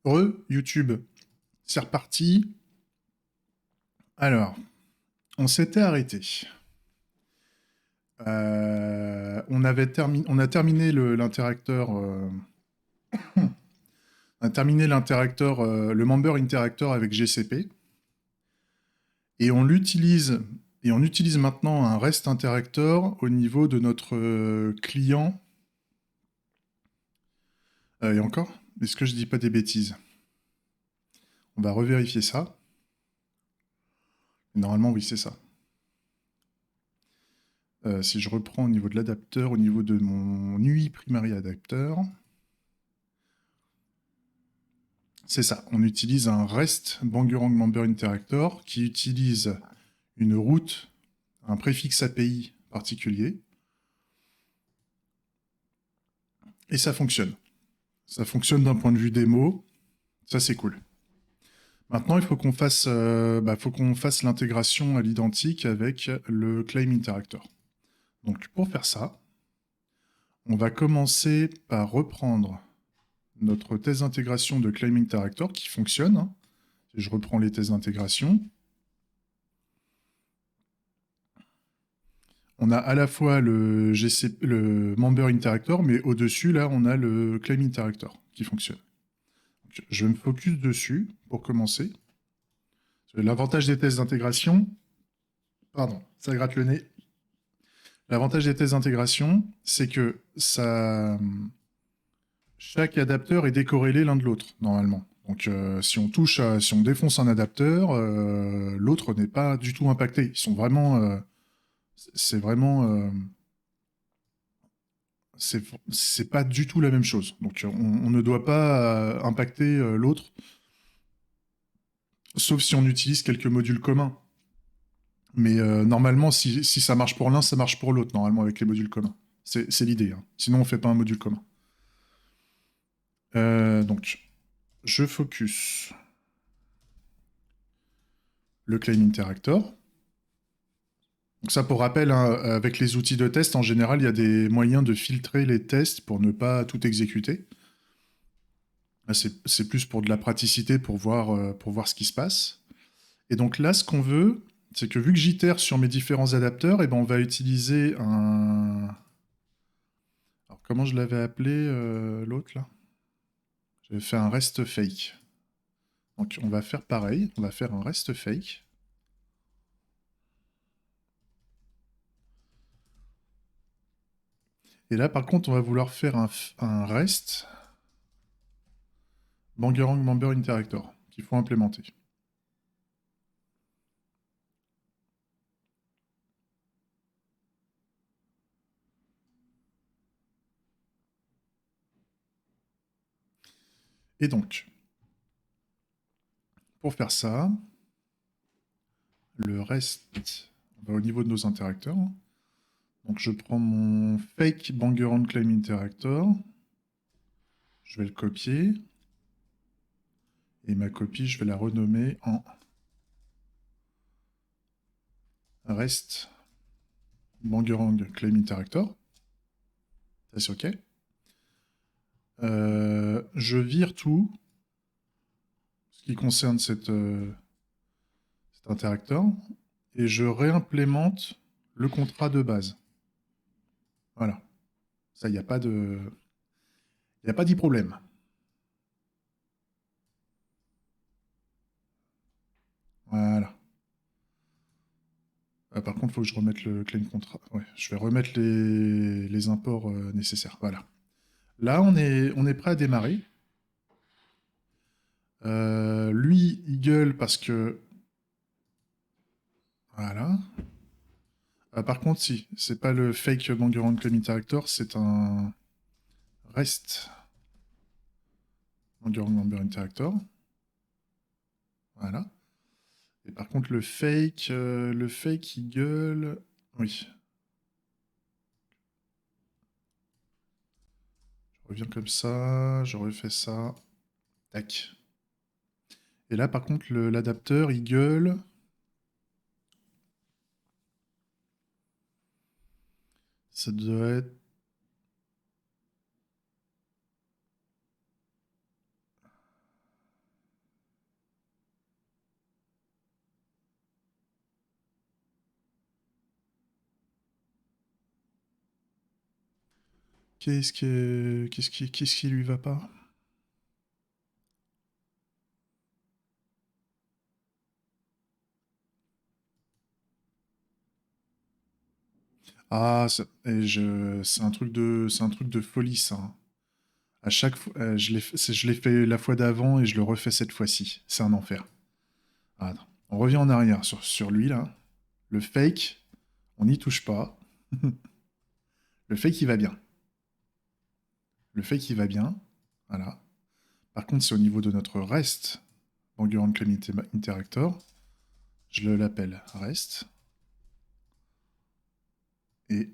YouTube, c'est reparti. Alors, on s'était arrêté. On a terminé l'interacteur. On a terminé l'interacteur, le member interactor avec GCP. Et on l'utilise. Et on utilise maintenant un REST interactor au niveau de notre client. Et encore, est-ce que je dis pas des bêtises? On va revérifier ça. Normalement, oui, c'est ça. Si je reprends au niveau de l'adapteur, au niveau de mon UI primary adapteur, c'est ça. On utilise un REST Bangerang Member Interactor qui utilise une route, un préfixe API particulier. Et ça fonctionne. Ça fonctionne d'un point de vue démo. Ça, c'est cool. Maintenant, il faut qu'on fasse l'intégration à l'identique avec le Claim Interactor. Donc, pour faire ça, on va commencer par reprendre notre test d'intégration de Claim Interactor qui fonctionne. Hein. Je reprends les tests d'intégration. On a à la fois le Member Interactor, mais au-dessus, là, on a le Claim Interactor qui fonctionne. Donc, je vais me focus dessus pour commencer. L'avantage des tests d'intégration, pardon, ça gratte le nez. L'avantage des tests d'intégration, c'est que chaque adapteur est décorrélé l'un de l'autre, normalement. Donc, si on défonce un adapteur, l'autre n'est pas du tout impacté. Ils sont vraiment, c'est vraiment, c'est pas du tout la même chose. Donc, on ne doit pas impacter l'autre, sauf si on utilise quelques modules communs. Mais normalement, si ça marche pour l'un, ça marche pour l'autre, normalement, avec les modules communs. C'est l'idée. Hein. Sinon, on fait pas un module commun. Donc, je focus le Claim Interactor. Donc ça, pour rappel, hein, avec les outils de test, en général, il y a des moyens de filtrer les tests pour ne pas tout exécuter. C'est plus pour de la praticité, pour voir ce qui se passe. Et donc là, ce qu'on veut, c'est que vu que j'itère sur mes différents adapteurs, et ben on va utiliser un... Alors, comment je l'avais appelé, l'autre, là? J'avais fait un rest fake. Donc on va faire pareil, on va faire un rest fake. Et là, par contre, on va vouloir faire un rest Bangerang Member Interactor qu'il faut implémenter. Et donc, pour faire ça, le rest va au niveau de nos interacteurs. Donc je prends mon fake Bangerang Claim Interactor, je vais le copier, et ma copie, je vais la renommer en rest Bangerang Claim Interactor. Ça c'est OK. Je vire tout ce qui concerne cet interacteur et je réimplémente le contrat de base. Voilà. Ça, il n'y a pas de... Il n'y a pas de problème. Voilà. Par contre, il faut que je remette le claim contrat. Ouais, je vais remettre les imports nécessaires. Voilà. Là, on est prêt à démarrer. Lui, il gueule parce que... Voilà. Par contre, si, c'est pas le fake Bangerang Claim Interactor, c'est un REST Bangerang Member Interactor. Voilà. Et par contre, le fake, il gueule... Oui. Je reviens comme ça, je refais ça. Tac. Et là, par contre, l'adapteur, il gueule... Ça doit être... Qu'est-ce qui lui va pas? Ah, c'est un truc de folie, ça, hein. À chaque fois, je l'ai fait la fois d'avant et je le refais cette fois-ci. C'est un enfer. Ah, attends. On revient en arrière sur lui, là. Le fake, on n'y touche pas. Le fake, il va bien. Le fake, il va bien. Voilà. Par contre, c'est au niveau de notre rest, Banguran Claim Interactor. Je l'appelle rest. Et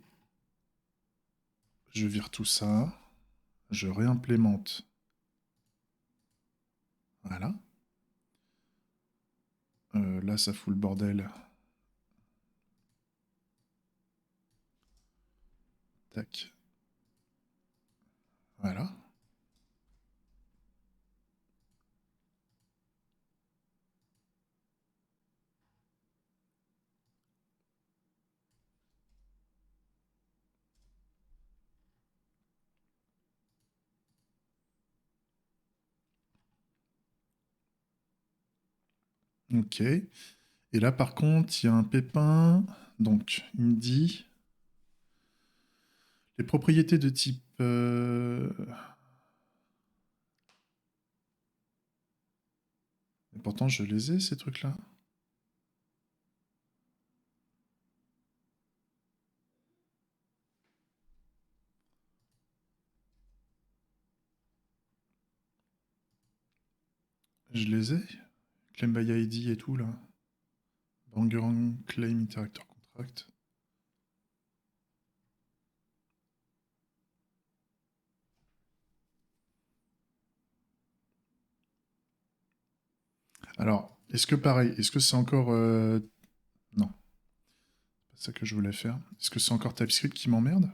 je vire tout ça. Je réimplémente. Voilà. Là, ça fout le bordel. Tac. Voilà. Ok. Et là, par contre, il y a un pépin. Donc, il me dit les propriétés de type. Et pourtant, je les ai, ces trucs-là. Je les ai. Claim by ID et tout, là. Bangerang Claim Interactor Contract. Alors, est-ce que pareil, est-ce que c'est encore. Non, c'est pas ça que je voulais faire. Est-ce que c'est encore TypeScript qui m'emmerde?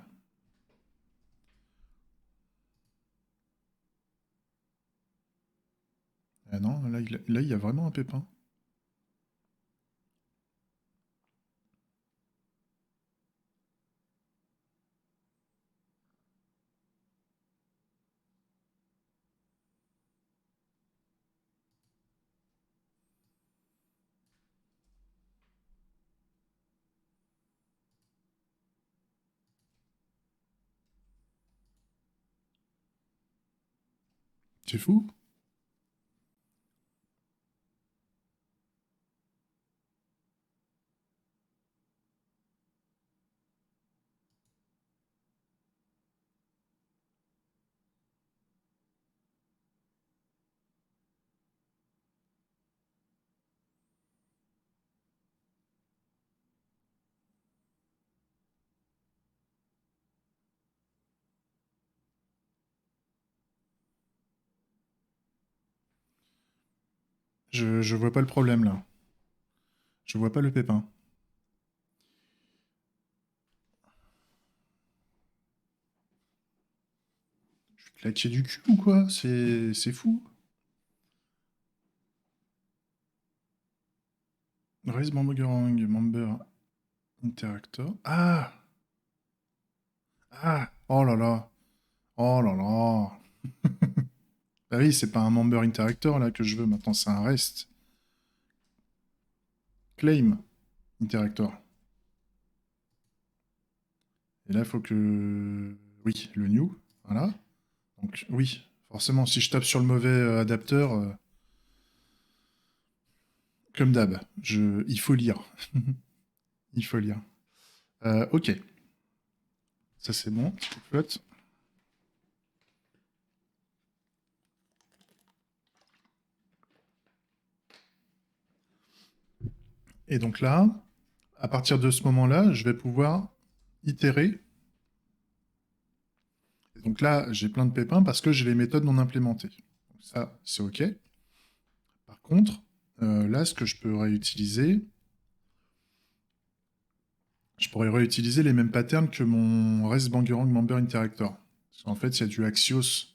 Ah non, là, il y a vraiment un pépin. C'est fou. Je vois pas le problème, là. Je vois pas le pépin. Je suis claqué du cul ou quoi? C'est fou. Raise Bangerang Member Interactor. Ah! Ah! Oh là là! Oh là là! Bah oui, c'est pas un member interactor là que je veux maintenant, c'est un rest. Claim interactor. Et là, il faut que. Oui, le new. Voilà. Donc, oui, forcément, si je tape sur le mauvais adapteur, comme d'hab, il faut lire. Il faut lire. Ok, ça c'est bon. Flotte. Et donc là, à partir de ce moment-là, je vais pouvoir itérer. Et donc là, j'ai plein de pépins parce que j'ai les méthodes non implémentées. Donc ça, c'est OK. Par contre, là, ce que je peux réutiliser, je pourrais réutiliser les mêmes patterns que mon REST Bangerang Member Interactor. Parce qu'en fait, il y a du Axios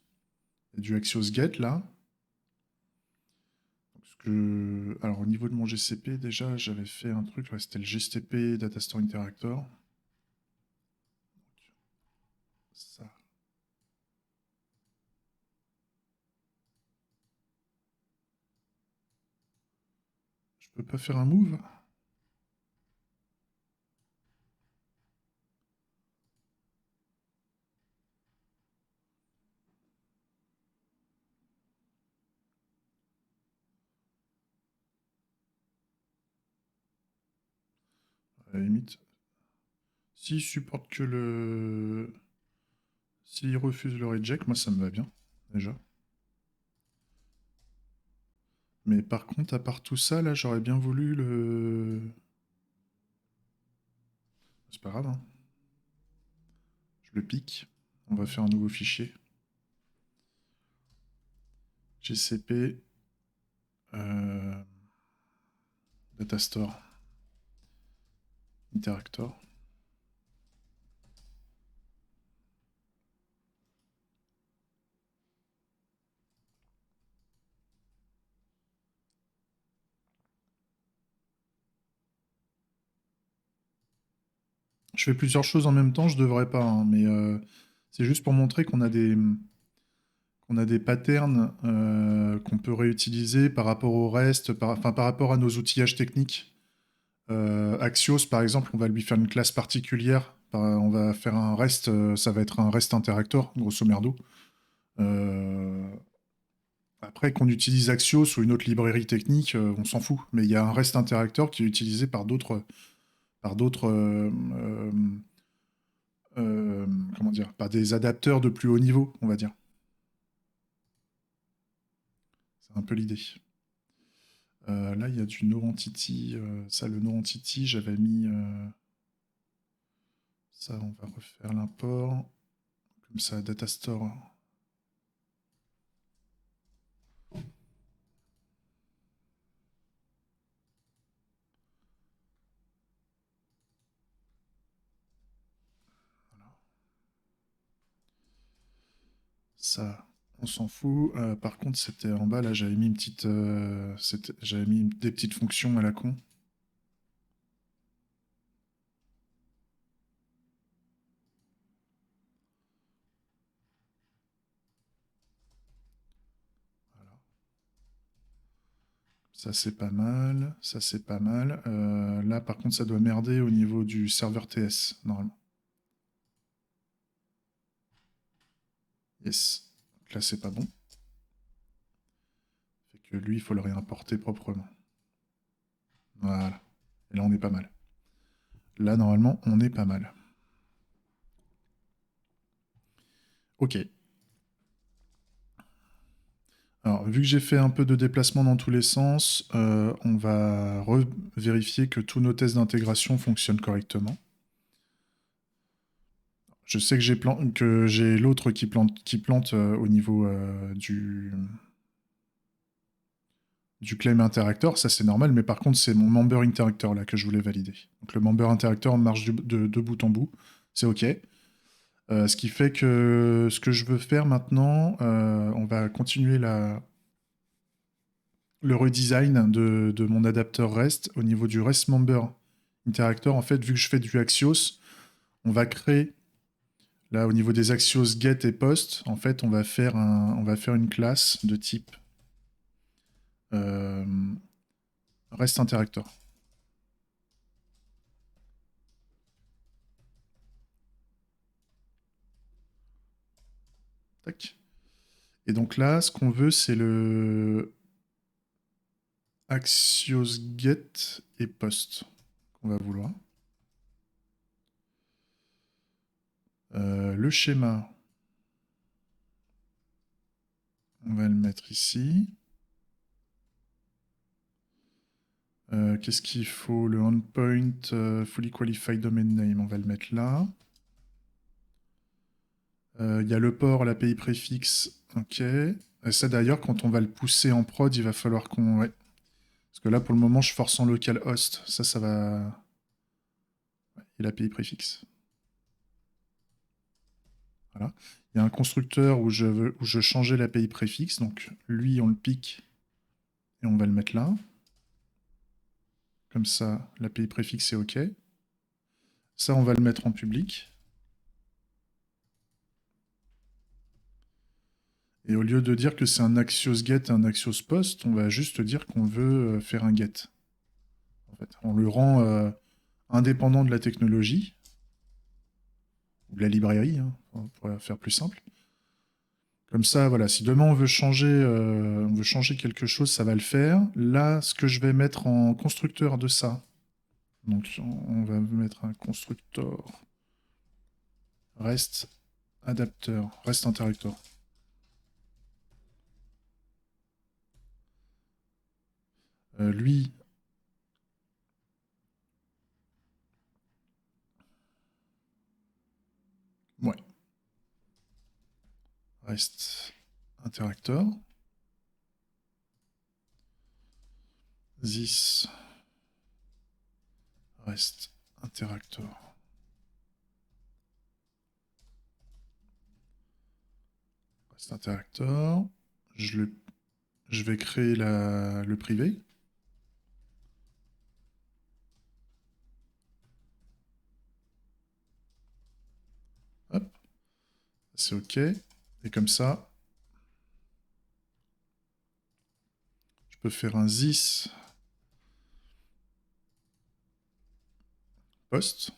Get là. Alors, au niveau de mon GCP, déjà, j'avais fait un truc, ouais, c'était le GCP Datastore Interactor. Ça. peux pas faire un move? À la limite. S'il supporte que le... S'il refuse le reject, moi ça me va bien, déjà. Mais par contre, à part tout ça, là, j'aurais bien voulu le... C'est pas grave, hein. Je le pique. On va faire un nouveau fichier. GCP. Datastore. Interactor. Je fais plusieurs choses en même temps, je devrais pas, hein, mais c'est juste pour montrer qu'on a des patterns qu'on peut réutiliser par rapport au reste, enfin, par rapport à nos outillages techniques. Axios, par exemple, on va lui faire une classe particulière. On va faire un REST, ça va être un REST interactor, grosso merdo. Après, qu'on utilise Axios ou une autre librairie technique, on s'en fout. Mais il y a un REST interactor qui est utilisé par d'autres, comment dire, par des adapteurs de plus haut niveau, on va dire. C'est un peu l'idée. Là, il y a du no-entity. Ça, le no-entity, j'avais mis... ça, on va refaire l'import. Comme ça, Datastore. Ça, on s'en fout. Par contre, c'était en bas, là, j'avais mis une petite... j'avais mis des petites fonctions à la con. Ça, c'est pas mal. Ça, c'est pas mal. Là, par contre, ça doit merder au niveau du serveur TS, normalement. Yes. Donc là, c'est pas bon. Fait que lui, il faut le réimporter proprement. Voilà. Et là, on est pas mal. Là, normalement, on est pas mal. Ok. Alors, vu que j'ai fait un peu de déplacement dans tous les sens, on va vérifier que tous nos tests d'intégration fonctionnent correctement. Je sais que j'ai l'autre qui plante au niveau du claim interactor, ça c'est normal, mais par contre c'est mon member interactor là que je voulais valider. Donc le member interactor marche de bout en bout, c'est ok. Ce qui fait que ce que je veux faire maintenant, on va continuer le redesign de mon adapteur REST au niveau du REST member interactor. En fait, vu que je fais du Axios, on va créer là au niveau des Axios get et post, en fait, on va faire une classe de type euh, REST interactor. Tac. Et donc là, ce qu'on veut, c'est le Axios get et post qu'on va vouloir. Le schéma, on va le mettre ici. Qu'est-ce qu'il faut? Le endpoint fully qualified domain name, on va le mettre là. Il y a le port, l'API préfixe, ok. Ça d'ailleurs, quand on va le pousser en prod, il va falloir qu'on... Ouais. Parce que là, pour le moment, je force en localhost. Ça va... Ouais, et l'API préfixe. Voilà. Il y a un constructeur où je changeais l'API préfixe. Donc lui, on le pique et on va le mettre là. Comme ça, l'API préfixe est OK. Ça, on va le mettre en public. Et au lieu de dire que c'est un Axios get et un Axios post, on va juste dire qu'on veut faire un get. fait. On le rend indépendant de la technologie, ou de la librairie, hein, on pourrait faire plus simple. Comme ça, voilà, si demain on veut changer quelque chose, ça va le faire. Là, ce que je vais mettre en constructeur de ça, donc on va mettre un constructeur rest adapteur, rest interactor. Lui, ouais, rest interactor. This rest interactor. Rest interactor. Je vais créer le privé. Hop. C'est OK. Et comme ça, je peux faire un this post.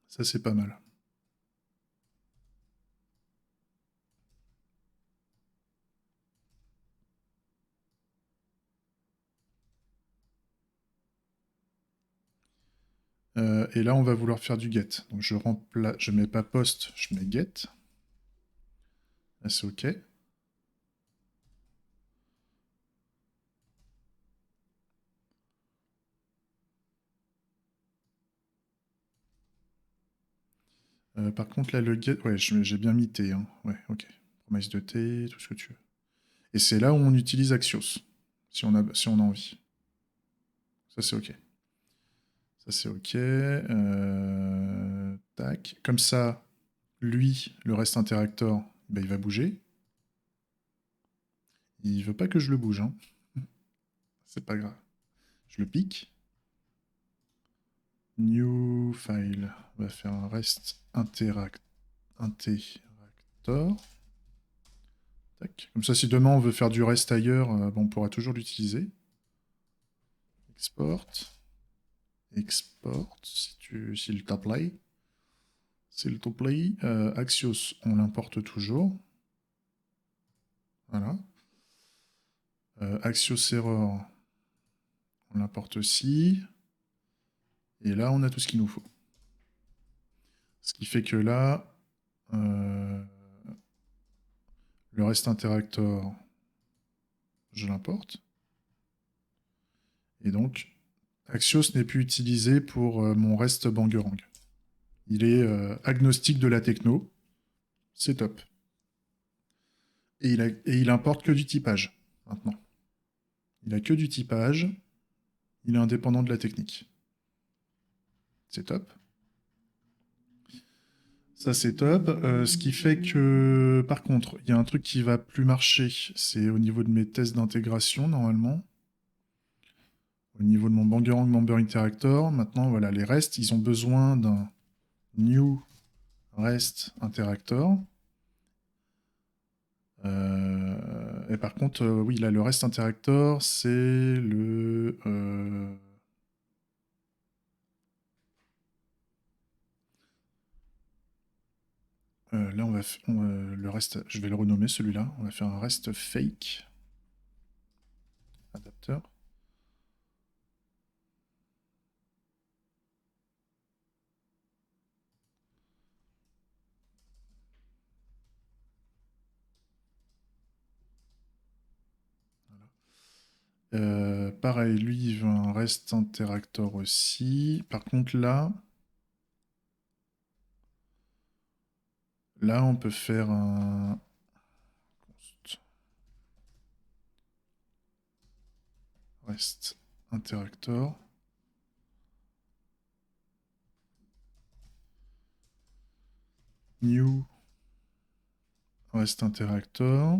Ça, c'est pas mal. Et là, on va vouloir faire du get. Donc, je mets pas post, je mets get. Là, c'est OK. Par contre, là, le get... Ouais, j'ai bien mis T. Hein. Ouais, OK. Promesse de T, tout ce que tu veux. Et c'est là où on utilise Axios, si on a envie. Ça, c'est OK. Ça, c'est OK. Tac. Comme ça, lui, le reste interactor, ben, il va bouger. Il veut pas que je le bouge. Hein. C'est pas grave. Je le pique. New file. On va faire un rest interactor. Tac. Comme ça, si demain on veut faire du rest ailleurs, on pourra toujours l'utiliser. Export. Export. S'il t'apply. S'il te plaît. Axios, on l'importe toujours. Voilà. Axios error, on l'importe aussi. Et là, on a tout ce qu'il nous faut. Ce qui fait que là, le rest interactor, je l'importe. Et donc, Axios n'est plus utilisé pour mon rest Bangerang. Il est agnostique de la techno. C'est top. Et il importe que du typage, maintenant. Il a que du typage. Il est indépendant de la technique. C'est top. Ça, c'est top. Ce qui fait que, par contre, il y a un truc qui va plus marcher. C'est au niveau de mes tests d'intégration, normalement. Au niveau de mon Bangerang Member Interactor. Maintenant, voilà, les restes, ils ont besoin d'un new rest interactor. Et par contre, oui, là, le rest interactor, c'est le... là, le reste, je vais le renommer celui-là. On va faire un rest fake adapteur. Pareil, lui, il veut un rest interactor aussi. Par contre, là, on peut faire un rest interactor. New rest interactor.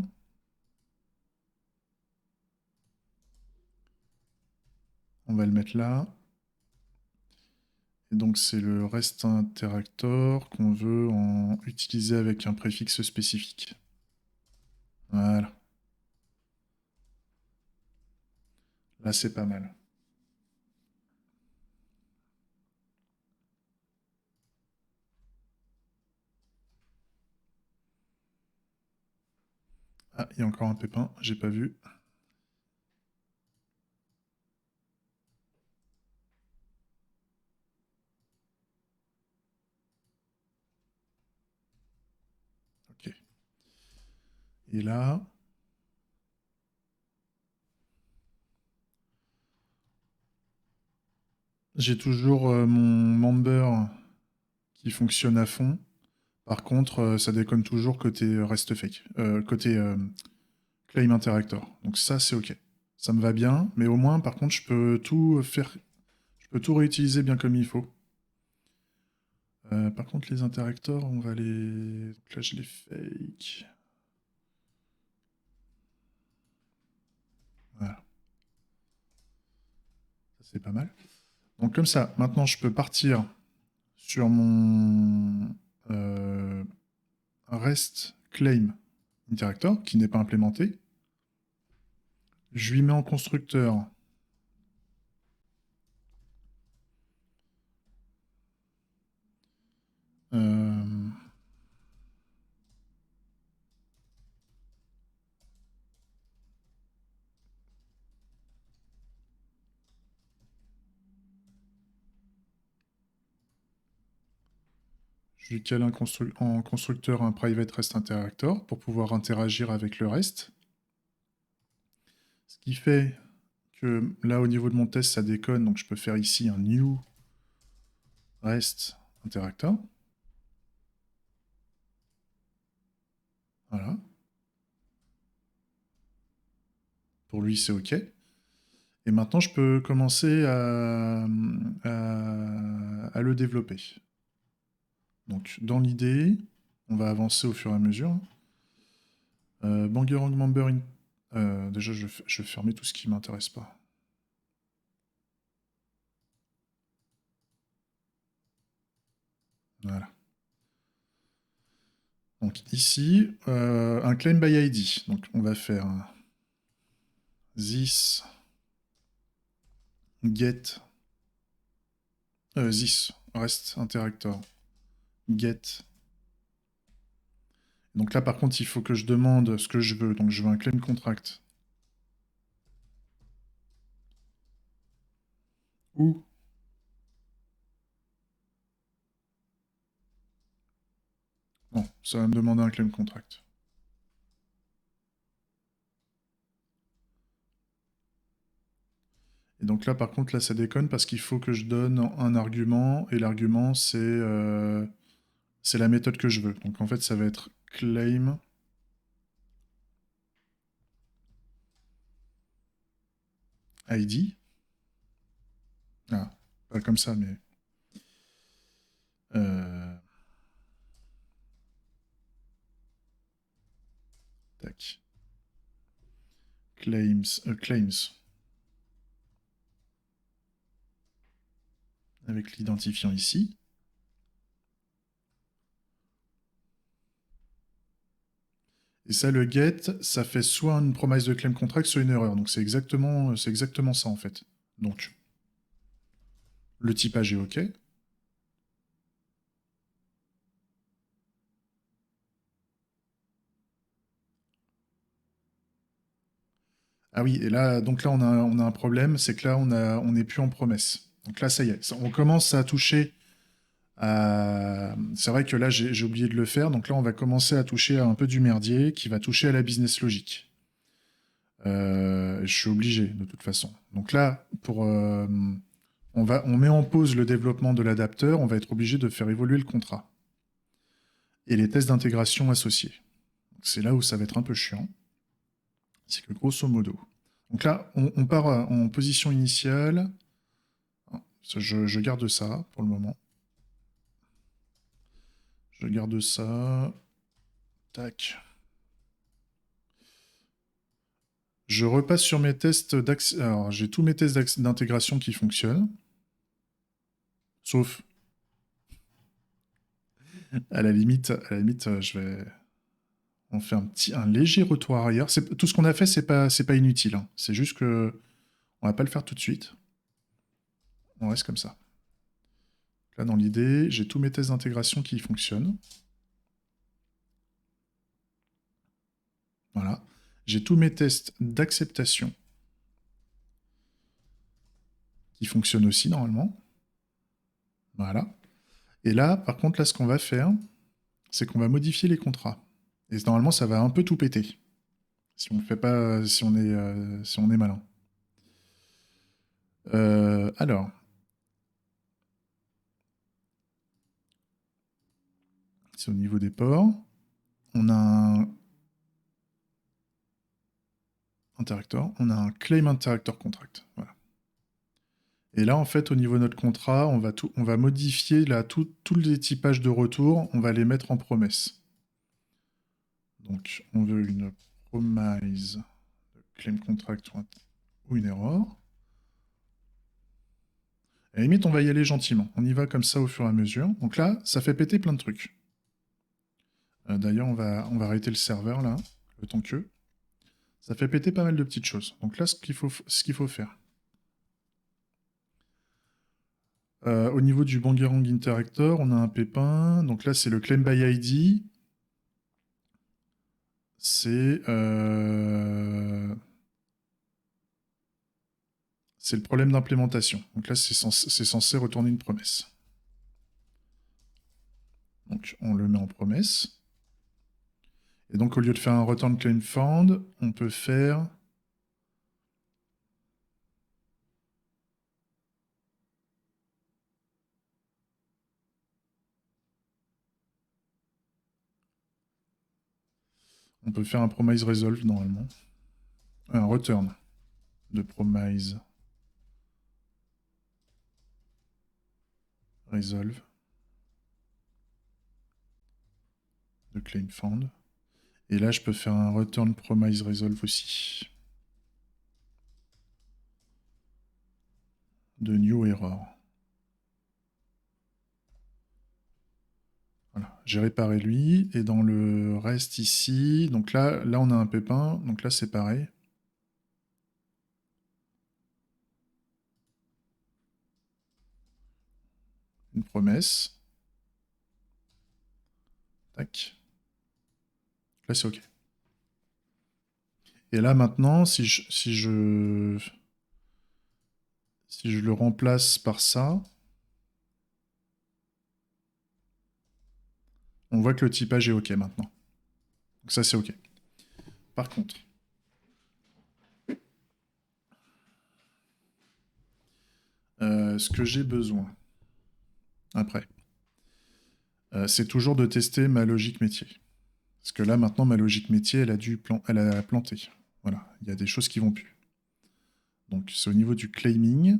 On va le mettre là. Et donc, c'est le rest interactor qu'on veut utiliser avec un préfixe spécifique. Voilà. Là, c'est pas mal. Ah, il y a encore un pépin, j'ai pas vu. Ok. Et là, j'ai toujours mon member qui fonctionne à fond. Par contre, ça déconne toujours côté rest fake, côté claim interactor. Donc ça, c'est ok. Ça me va bien, mais au moins, par contre, je peux tout faire, je peux tout réutiliser bien comme il faut. Par contre, les interactors, on va les... Donc là, je les fake. Voilà, ça c'est pas mal. Donc comme ça, maintenant, je peux partir sur mon rest claim interactor, qui n'est pas implémenté. Je lui mets en constructeur euh, je lui cale en constructeur un private rest interactor pour pouvoir interagir avec le reste. Ce qui fait que là, au niveau de mon test, ça déconne. Donc, je peux faire ici un new rest interactor. Voilà. Pour lui, c'est OK. Et maintenant, je peux commencer à le développer. Donc, dans l'idée, on va avancer au fur et à mesure. Bangerang member déjà, je vais fermer tout ce qui ne m'intéresse pas. Voilà. Donc ici, un claim by ID. Donc on va faire un this get this rest interactor get. Donc là par contre il faut que je demande ce que je veux. Donc je veux un claim contract. Ou non, ça va me demander un claim contract. Et donc là par contre là ça déconne parce qu'il faut que je donne un argument et l'argument c'est la méthode que je veux. Donc en fait ça va être claim ID. Ah, pas comme ça mais tac. Claims avec l'identifiant ici. Et ça, le get, ça fait soit une promesse de claim contract, soit une erreur. Donc c'est exactement ça en fait. Donc le typage est OK. Ah oui, et là, donc là on a un problème, c'est que là on n'est plus en promesse. Donc là ça y est, on commence à toucher à... C'est vrai que là j'ai oublié de le faire, donc là on va commencer à toucher à un peu du merdier qui va toucher à la business logic. Je suis obligé de toute façon. Donc là, on met en pause le développement de l'adapteur, on va être obligé de faire évoluer le contrat et les tests d'intégration associés. C'est là où ça va être un peu chiant. C'est que grosso modo. Donc là, on part en position initiale. Je garde ça pour le moment. Je garde ça. Tac. Je repasse sur mes tests d'accès. Alors, j'ai tous mes tests d'intégration qui fonctionnent. Sauf, à la limite, je vais. On fait un léger retour arrière. Tout ce qu'on a fait, c'est pas inutile, hein. C'est juste que on va pas le faire tout de suite. On reste comme ça. Là, dans l'idée, j'ai tous mes tests d'intégration qui fonctionnent. Voilà. J'ai tous mes tests d'acceptation qui fonctionnent aussi normalement. Voilà. Et là, par contre, là, ce qu'on va faire, c'est qu'on va modifier les contrats. Et normalement, ça va un peu tout péter. Si on fait pas, si on est malin. Alors, c'est au niveau des ports. On a un interactor, on a un claim interactor contract. Voilà. Et là, en fait, au niveau de notre contrat, on va modifier là, tous les typages de retour, on va les mettre en promesse. Donc, on veut une promise claim contract ou une erreur. À la limite, on va y aller gentiment. On y va comme ça au fur et à mesure. Donc là, ça fait péter plein de trucs. D'ailleurs, on va arrêter le serveur là, le temps que. Ça fait péter pas mal de petites choses. Donc là, ce qu'il faut faire. Au niveau du Bangerang Interactor, on a un pépin. Donc là, c'est le claim by ID. C'est le problème d'implémentation. Donc là, c'est censé retourner une promesse. Donc on le met en promesse. Et donc au lieu de faire un return claim found, on peut faire un promise resolve normalement. Un return de promise resolve de claim found. Et là, je peux faire un return promise resolve aussi. De new error. Voilà, j'ai réparé lui. Et dans le reste ici, donc là on a un pépin. Donc là, c'est pareil. Une promesse. Tac. Là, c'est OK. Et là, maintenant, si je le remplace par ça, on voit que le typage est OK maintenant. Donc ça, c'est OK. Par contre, ce que j'ai besoin, après, c'est toujours de tester ma logique métier. Parce que là, maintenant, ma logique métier, elle a planté. Voilà, il y a des choses qui vont plus. Donc, c'est au niveau du claiming.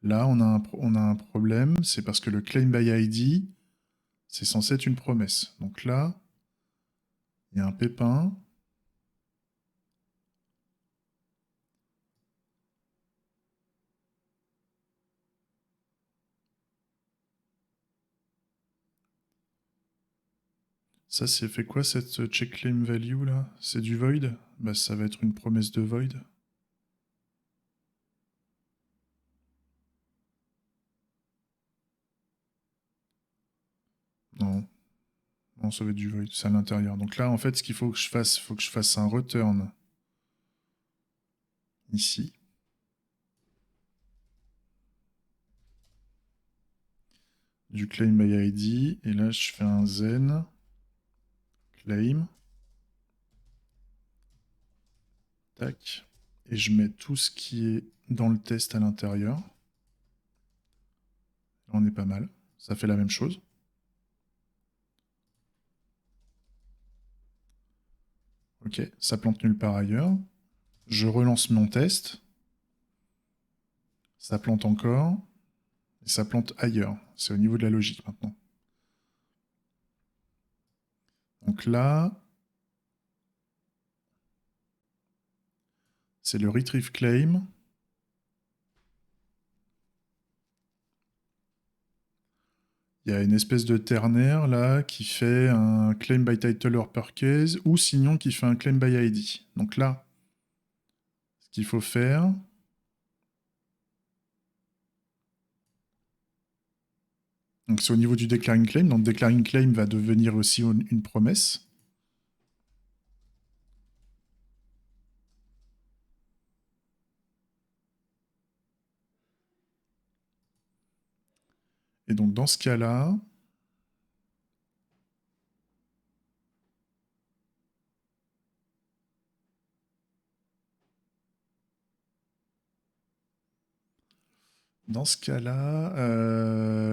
Là, on a un problème. C'est parce que le claim by ID, c'est censé être une promesse. Donc là, il y a un pépin. Ça, c'est fait quoi, cette check claim value, là? C'est du void? Bah, ça va être une promesse de void. Non. Non, ça va être du void, c'est à l'intérieur. Donc là, en fait, ce qu'il faut que je fasse, faut que je fasse un return ici. Du claim by ID. Et là, je fais un zen. Claim. Tac. Et je mets tout ce qui est dans le test à l'intérieur. On est pas mal. Ça fait la même chose. Ok, ça plante nulle part ailleurs. Je relance mon test. Ça plante encore. Et ça plante ailleurs. C'est au niveau de la logique maintenant. Donc là, c'est le retrieve claim. Il y a une espèce de ternaire là qui fait un claim by title or per case ou sinon qui fait un claim by ID. Donc là, ce qu'il faut faire, donc c'est au niveau du declaring claim. Donc declaring claim va devenir aussi une promesse. Et donc dans ce cas-là,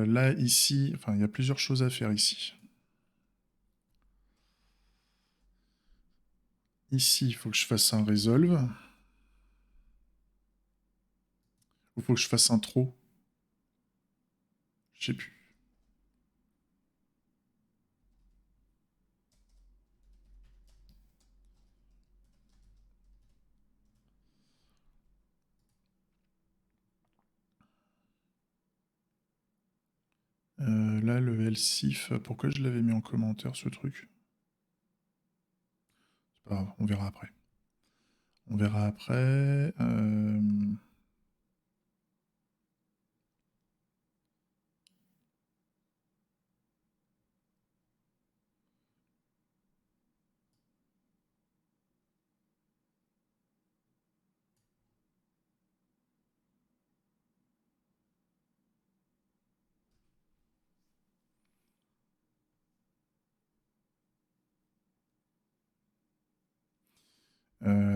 là, ici, enfin, il y a plusieurs choses à faire ici. Ici, il faut que je fasse un resolve. Ou il faut que je fasse un throw. Je sais plus. Là, le LCIF, pourquoi je l'avais mis en commentaire, ce truc? C'est pas grave, on verra après. On verra après.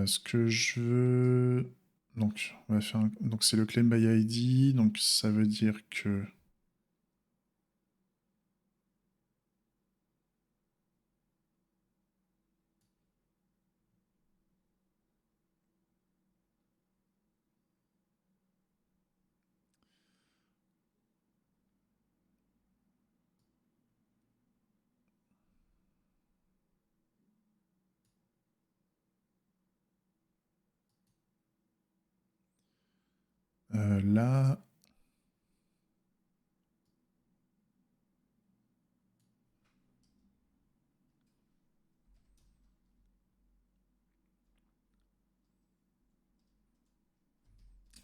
Ce que je veux... Donc, on va faire donc c'est le claim by ID, donc ça veut dire que... Là,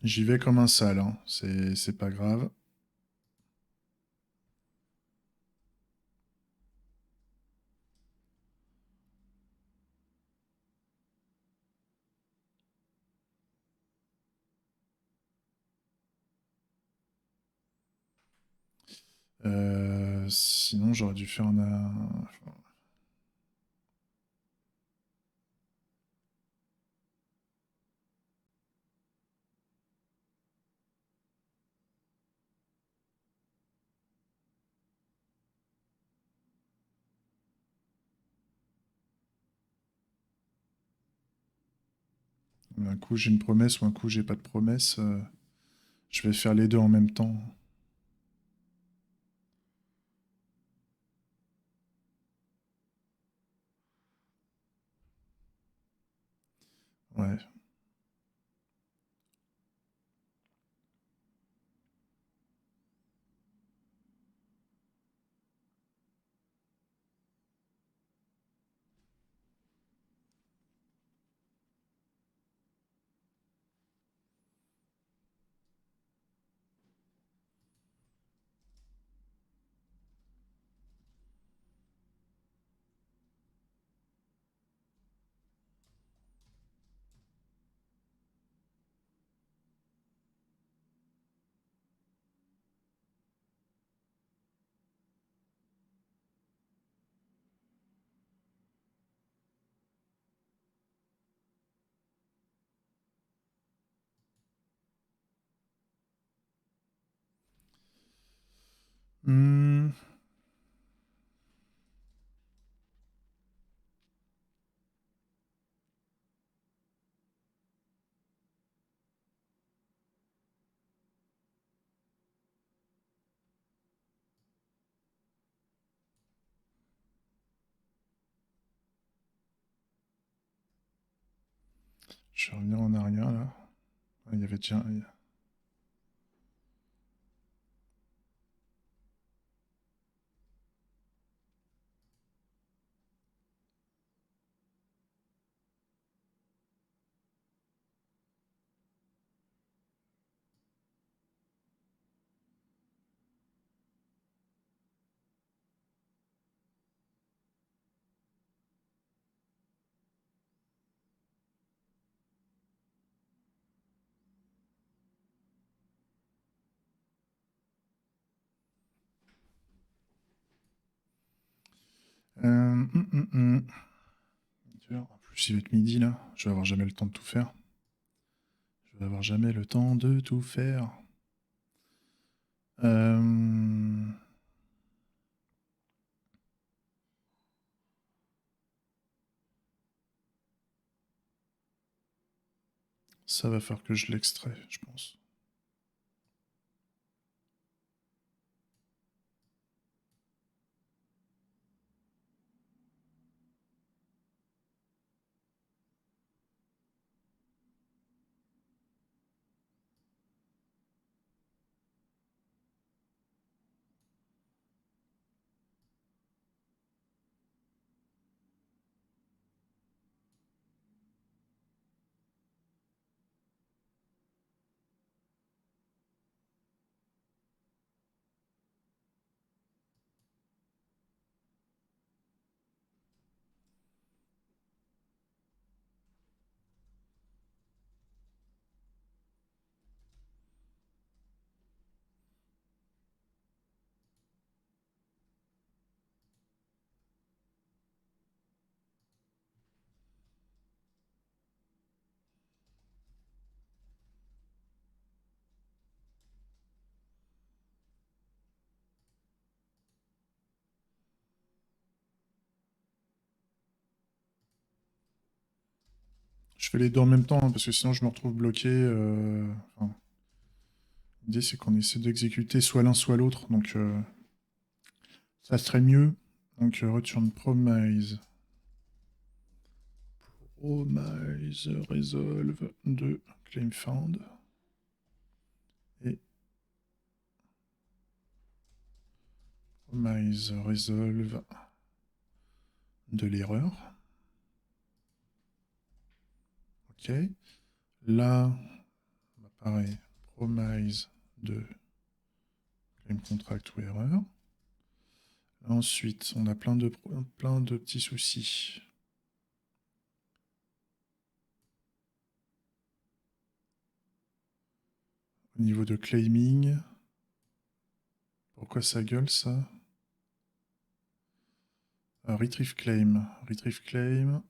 j'y vais comme un sale, hein. C'est pas grave. Sinon, j'aurais dû faire un coup j'ai une promesse ou un coup j'ai pas de promesse. Je vais faire les deux en même temps. Ouais. Hmm, je vais revenir en arrière là. Il y avait déjà. En plus, il va être midi là. Je vais avoir jamais le temps de tout faire. Je vais avoir jamais le temps de tout faire. Ça va faire que je l'extrais, je pense. Je fais les deux en même temps, hein, parce que sinon je me retrouve bloqué. Enfin, l'idée c'est qu'on essaie d'exécuter soit l'un soit l'autre, donc ça serait mieux. Donc return promise. Promise resolve de claim found. Et promise resolve de l'erreur. Ok. Là, pareil, promise de claim contract ou erreur. Ensuite, on a plein de petits soucis. Au niveau de claiming. Pourquoi ça gueule ça? Retrieve claim. Retrieve claim.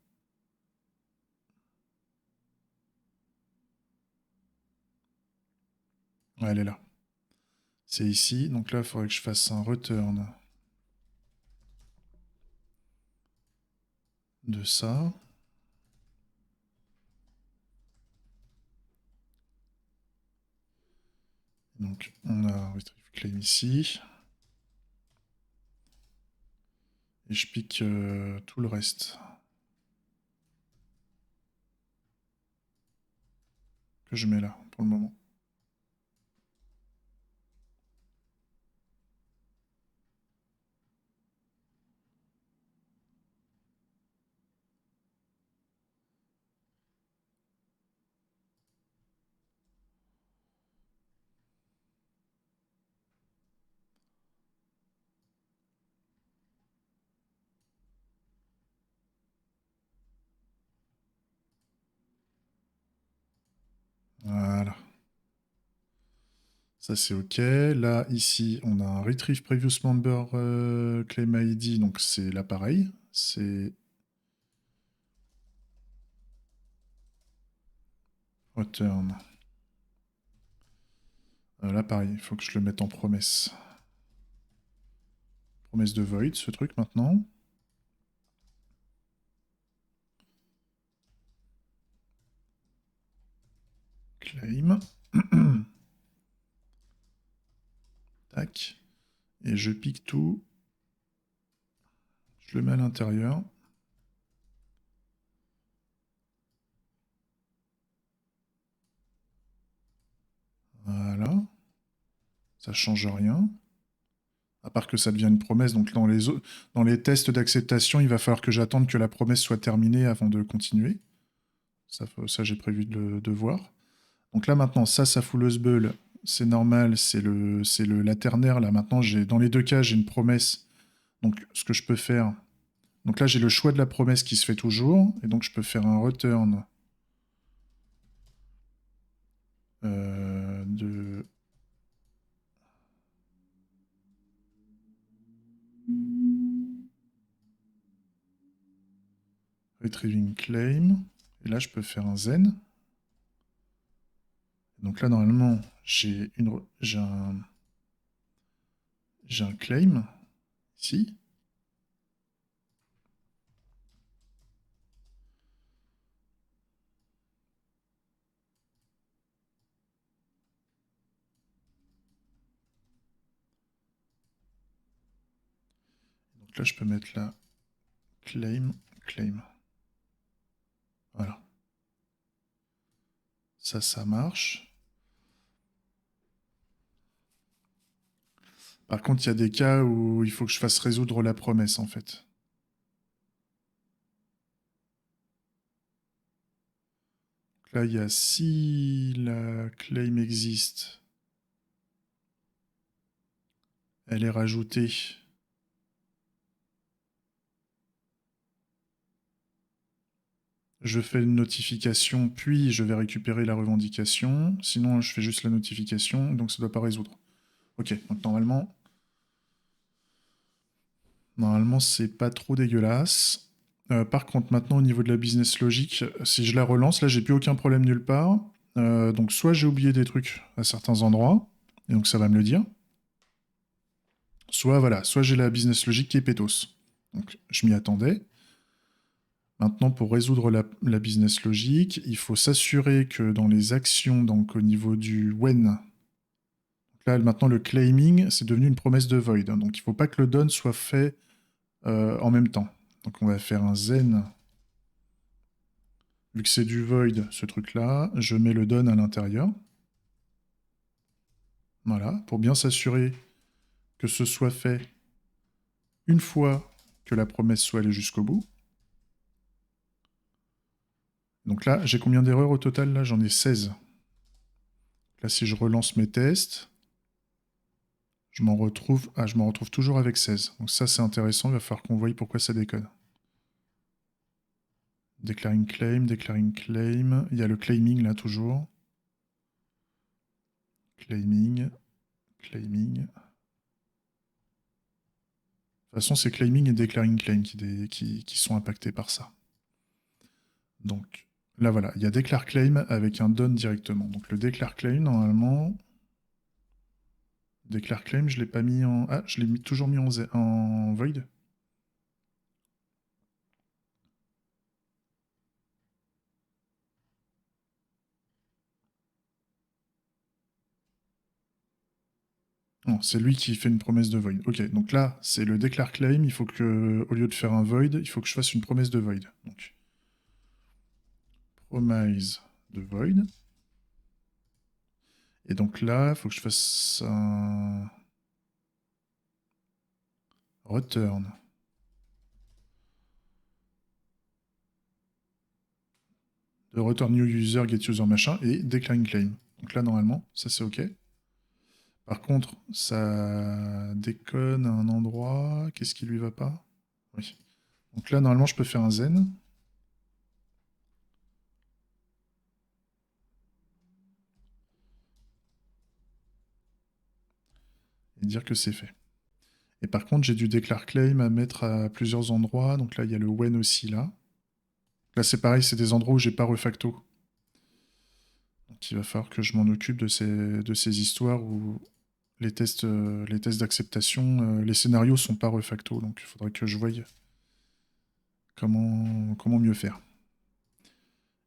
Ouais, elle est là. C'est ici. Donc là, il faudrait que je fasse un return de ça. Donc on a retrieve claim ici. Et je pique tout le reste. Que je mets là pour le moment. Voilà. Ça c'est ok. Là, ici, on a un retrieve previous member claim ID. Donc c'est là pareil. C'est return. Là pareil, il faut que je le mette en promesse. Promesse de void, ce truc maintenant. Claim. Tac. Et je pique tout. Je le mets à l'intérieur. Voilà. Ça change rien. À part que ça devient une promesse. Donc dans les tests d'acceptation, il va falloir que j'attende que la promesse soit terminée avant de continuer. Ça j'ai prévu de voir. Donc là maintenant, ça fout le sbeul. C'est normal, c'est la ternaire. Là maintenant, dans les deux cas, j'ai une promesse. Donc ce que je peux faire. Donc là, j'ai le choix de la promesse qui se fait toujours. Et donc je peux faire un return de Retrieving claim. Et là, je peux faire un zen. Donc là, normalement, j'ai un claim ici. Donc là, je peux mettre là claim. Voilà. Ça marche. Par contre, il y a des cas où il faut que je fasse résoudre la promesse, en fait. Donc là, il y a si la claim existe, elle est rajoutée. Je fais une notification, puis je vais récupérer la revendication. Sinon, je fais juste la notification, donc ça ne doit pas résoudre. Ok, donc normalement c'est pas trop dégueulasse. Par contre, maintenant, au niveau de la business logic, si je la relance, là, j'ai plus aucun problème nulle part. Donc, soit j'ai oublié des trucs à certains endroits, et donc ça va me le dire. Soit, voilà, soit j'ai la business logic qui est pétos. Donc, je m'y attendais. Maintenant, pour résoudre la business logic, il faut s'assurer que dans les actions, donc au niveau du when, donc là, maintenant, le claiming, c'est devenu une promesse de void. Donc, il ne faut pas que le done soit fait en même temps. Donc, on va faire un zen. Vu que c'est du void, ce truc-là, je mets le done à l'intérieur. Voilà, pour bien s'assurer que ce soit fait une fois que la promesse soit allée jusqu'au bout. Donc là, j'ai combien d'erreurs au total? Là, j'en ai 16. Là, si je relance mes tests, je m'en retrouve toujours avec 16. Donc ça, c'est intéressant, il va falloir qu'on voie pourquoi ça déconne. Declaring claim. Il y a le claiming là, toujours. Claiming. De toute façon, c'est claiming et declaring claim qui sont impactés par ça. Donc là, voilà, il y a declare claim avec un done directement. Donc le declare claim, normalement, declare claim, je l'ai pas mis en... Ah, je l'ai toujours mis en void. Non, c'est lui qui fait une promesse de void. Ok, donc là, c'est le declare claim. Il faut que, au lieu de faire un void, il faut que je fasse une promesse de void. Donc, promise de void. Et donc là, il faut que je fasse un return. De return new user, get user machin, et decline claim. Donc là, normalement, ça c'est ok. Par contre, ça déconne à un endroit. Qu'est-ce qui lui va pas? Oui. Donc là, normalement, je peux faire un zen. Et dire que c'est fait. Et par contre, j'ai du declare claim à mettre à plusieurs endroits. Donc là, il y a le when aussi là. Là, c'est pareil, c'est des endroits où j'ai pas refacto. Donc il va falloir que je m'en occupe de ces histoires où les tests d'acceptation, les scénarios sont pas refacto. Donc il faudrait que je voie comment mieux faire.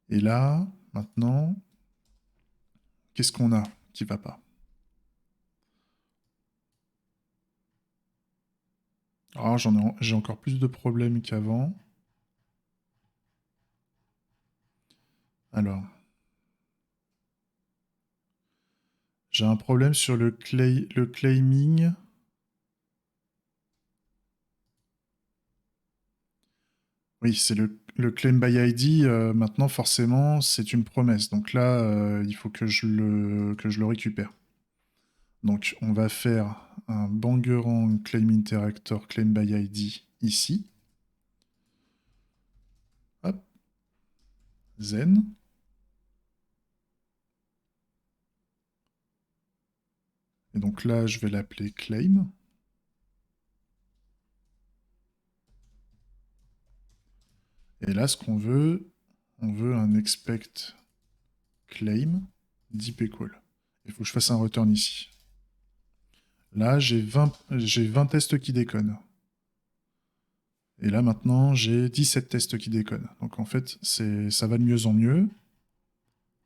Et là, maintenant, qu'est-ce qu'on a qui va pas? Ah, j'ai encore plus de problèmes qu'avant. Alors, j'ai un problème sur le claiming. Oui, c'est le claim by ID. Maintenant, forcément, c'est une promesse. Donc là, il faut que je le récupère. Donc, on va faire un Bangerang claim interactor claim by ID ici. Hop. Zen. Et donc là, je vais l'appeler claim. Et là, ce qu'on veut, on veut un expect claim deep equal. Il faut que je fasse un return ici. Là, j'ai 20 tests qui déconnent. Et là, maintenant, j'ai 17 tests qui déconnent. Donc, en fait, ça va de mieux en mieux.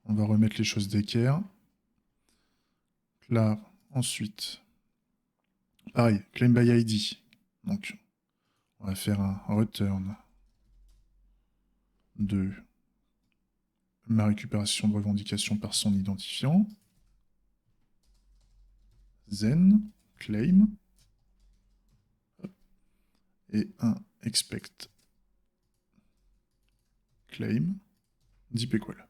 On va remettre les choses d'équerre. Là, ensuite, pareil, claim by ID. Donc, on va faire un return de ma récupération de revendication par son identifiant. Then, claim. Et un expect claim deep equal.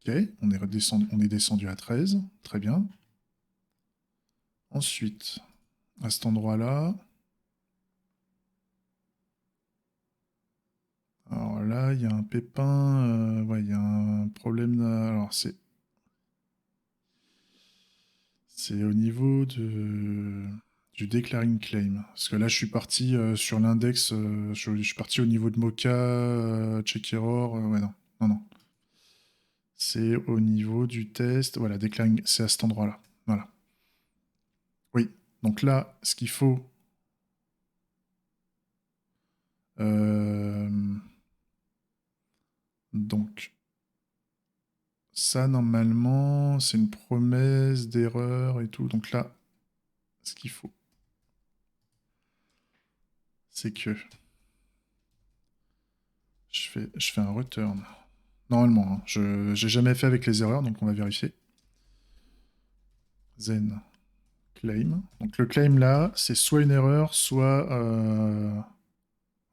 Ok, on est descendu à 13, très bien. Ensuite, à cet endroit-là, alors là, il y a un pépin, ouais, il y a un problème. Alors c'est au niveau du declaring claim. Parce que là, je suis parti sur l'index, je suis parti au niveau de Mocha, check error, ouais, non, non, non. C'est au niveau du test, voilà, declaring, c'est à cet endroit-là, voilà. Oui, donc là, ce qu'il faut... donc, ça, normalement, c'est une promesse d'erreur et tout. Donc là, ce qu'il faut, c'est que je fais un return. Normalement, hein, je n'ai jamais fait avec les erreurs, donc on va vérifier. Then claim. Donc le claim là, c'est soit une erreur, soit,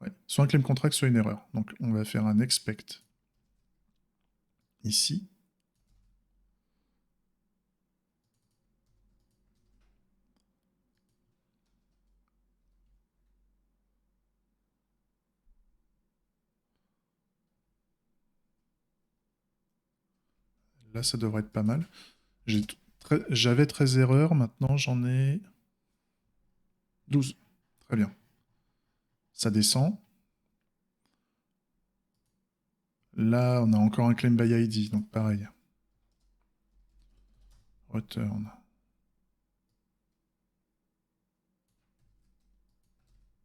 ouais, soit un claim contract, soit une erreur. Donc on va faire un expect ici. Là, ça devrait être pas mal. J'avais 13 erreurs, maintenant j'en ai 12. Très bien. Ça descend. Là, on a encore un claim by ID, donc pareil. Return.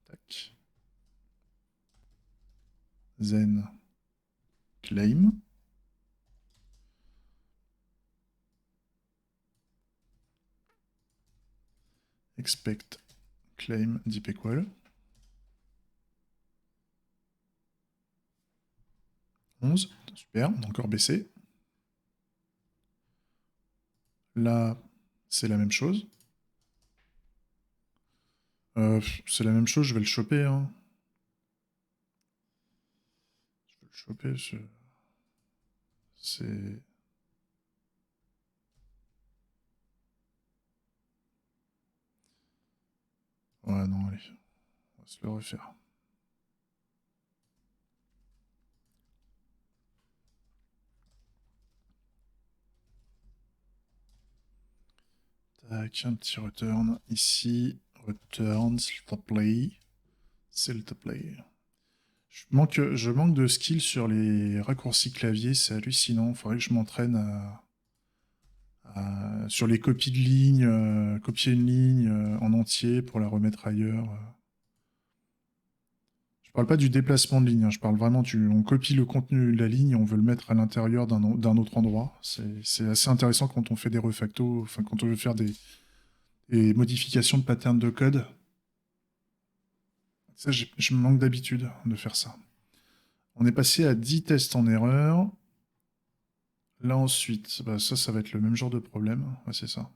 Tac. Then claim. Expect claim deep equal. 11. Super, on a encore baissé. Là, c'est la même chose. C'est la même chose, je vais le choper. Hein. Je vais le choper. C'est... Ouais, non, allez. On va se le refaire. Tac, un petit return. Ici, return, s'il te plaît. S'il te plaît. Je manque de skill sur les raccourcis clavier, c'est hallucinant. Il faudrait que je m'entraîne sur les copies de ligne, copier une ligne en entier pour la remettre ailleurs. Je parle pas du déplacement de ligne, hein, je parle vraiment on copie le contenu de la ligne et on veut le mettre à l'intérieur d'un autre endroit. C'est assez intéressant quand on fait des refactos, enfin quand on veut faire des modifications de patterns de code. Ça, je me manque d'habitude de faire ça. On est passé à 10 tests en erreur. Là ensuite, bah, ça va être le même genre de problème. Ouais, c'est ça.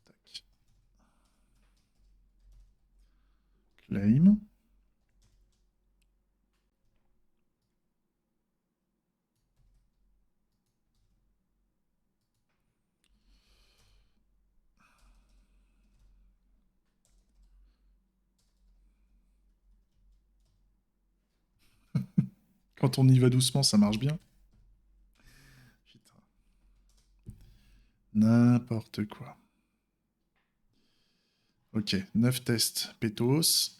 Tac. Claim. Quand on y va doucement, ça marche bien. Putain. N'importe quoi. Ok, 9 tests. Pétos.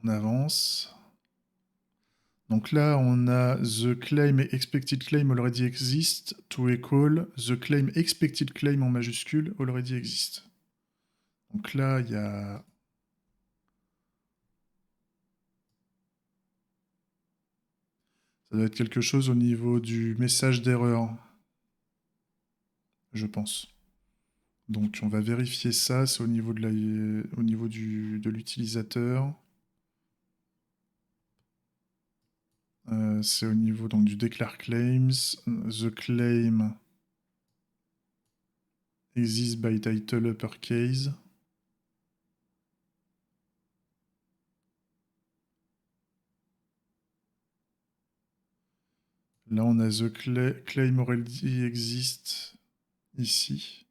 On avance. Donc là, on a the claim et expected claim already exist to equal the claim expected claim en majuscule already exist. Donc là, il y a... Ça doit être quelque chose au niveau du message d'erreur, je pense. Donc on va vérifier ça, c'est au niveau de l'utilisateur. C'est au niveau donc, du declare claims. The claim exists by title uppercase. Là, on a the claim already exist ici.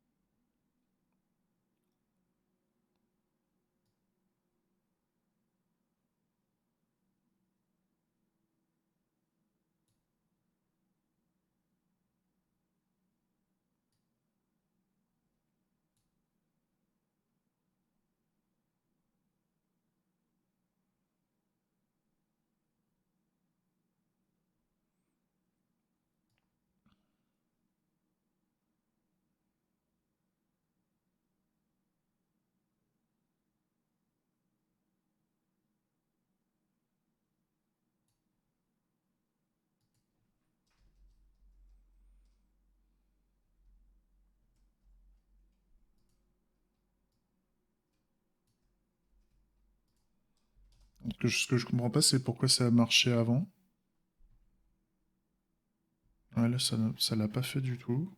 Donc, ce que je comprends pas, c'est pourquoi ça a marché avant. Ouais, là, ça l'a pas fait du tout.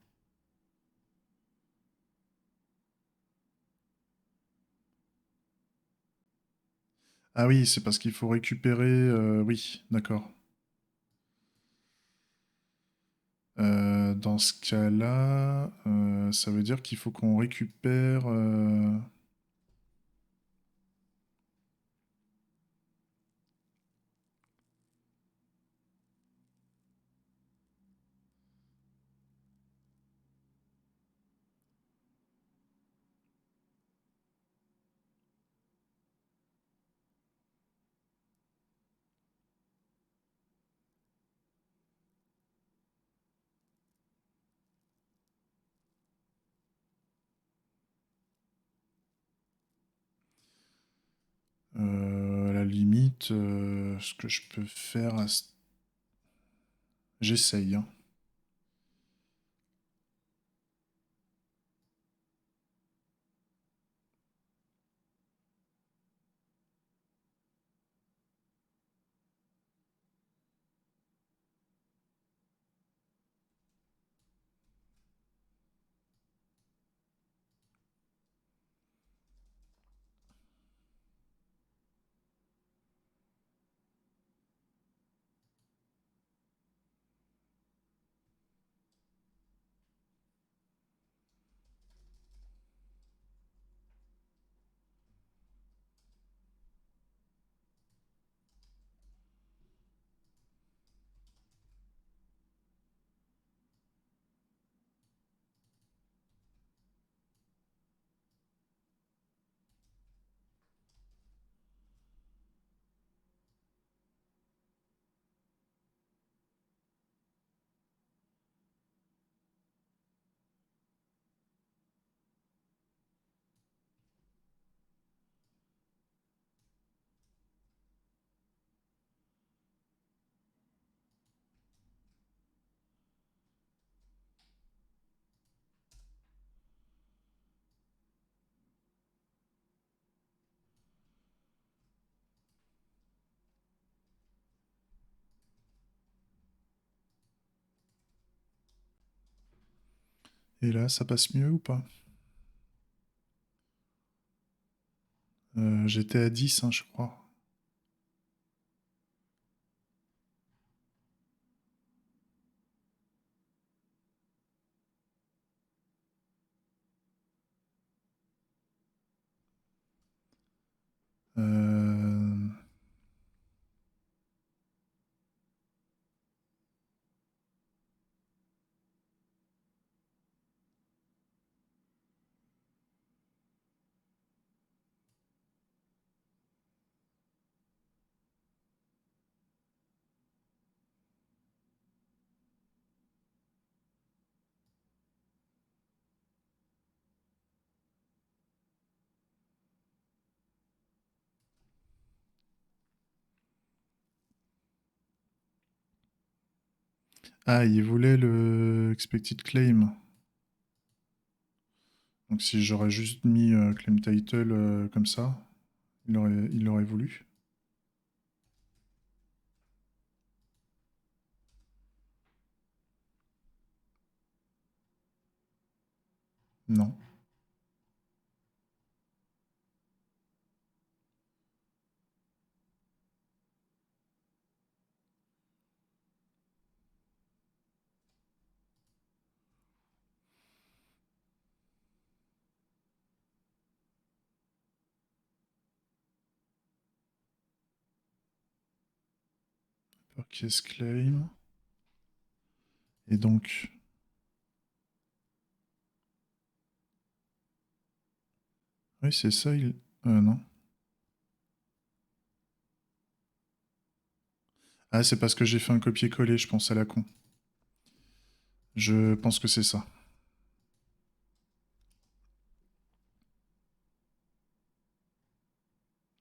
Ah oui, c'est parce qu'il faut récupérer... oui, d'accord. Dans ce cas-là, ça veut dire qu'il faut qu'on récupère... à la limite, ce que je peux faire... J'essaye, hein. Et là, ça passe mieux ou pas? J'étais à 10, hein, je crois. Euh, Ah, il voulait le expected claim. Donc si j'aurais juste mis claim title comme ça, il l'aurait voulu. Non. Purchase claim. Et donc... Oui, c'est ça, il... non. Ah, c'est parce que j'ai fait un copier-coller, je pense à la con. Je pense que c'est ça.